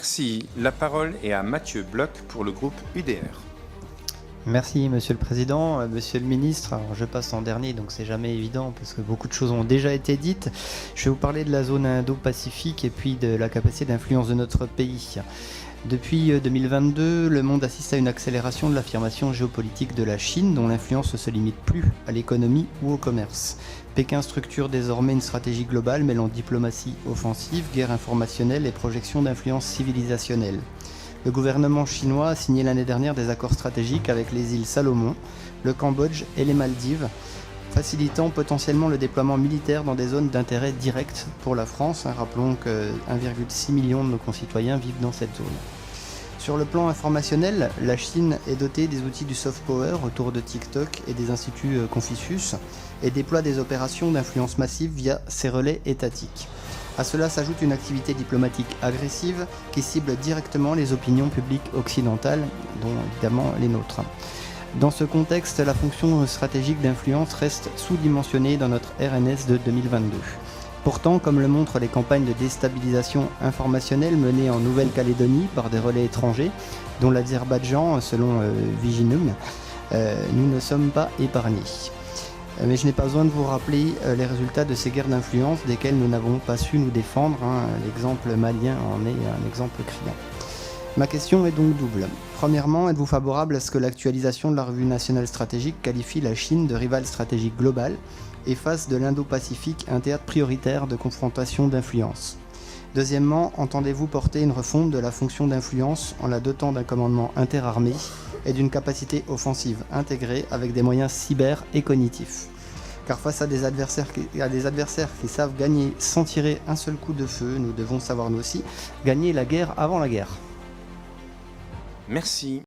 Merci. La parole est à Mathieu Bloch pour le groupe UDR. Merci Monsieur le Président, Monsieur le Ministre. Alors, je passe en dernier, donc c'est jamais évident parce que beaucoup de choses ont déjà été dites. Je vais vous parler de la zone Indo-Pacifique et puis de la capacité d'influence de notre pays. Depuis 2022, le monde assiste à une accélération de l'affirmation géopolitique de la Chine, dont l'influence ne se limite plus à l'économie ou au commerce. Pékin structure désormais une stratégie globale mêlant diplomatie offensive, guerre informationnelle et projection d'influence civilisationnelle. Le gouvernement chinois a signé l'année dernière des accords stratégiques avec les îles Salomon, le Cambodge et les Maldives, facilitant potentiellement le déploiement militaire dans des zones d'intérêt direct pour la France. Rappelons que 1,6 million de nos concitoyens vivent dans cette zone. Sur le plan informationnel, la Chine est dotée des outils du soft power autour de TikTok et des instituts Confucius et déploie des opérations d'influence massive via ses relais étatiques. À cela s'ajoute une activité diplomatique agressive qui cible directement les opinions publiques occidentales, dont évidemment les nôtres. Dans ce contexte, la fonction stratégique d'influence reste sous-dimensionnée dans notre RNS de 2022. Pourtant, comme le montrent les campagnes de déstabilisation informationnelle menées en Nouvelle-Calédonie par des relais étrangers, dont l'Azerbaïdjan selon Viginum, nous ne sommes pas épargnés. Mais je n'ai pas besoin de vous rappeler les résultats de ces guerres d'influence desquelles nous n'avons pas su nous défendre. L'exemple malien en est un exemple criant. Ma question est donc double. Premièrement, êtes-vous favorable à ce que l'actualisation de la revue nationale stratégique qualifie la Chine de rivale stratégique globale et fasse de l'Indo-Pacifique un théâtre prioritaire de confrontation d'influence? Deuxièmement, entendez-vous porter une refonte de la fonction d'influence en la dotant d'un commandement interarmé et d'une capacité offensive intégrée avec des moyens cyber et cognitifs? Car face à des adversaires qui savent gagner sans tirer un seul coup de feu, nous devons savoir nous aussi gagner la guerre avant la guerre. Merci.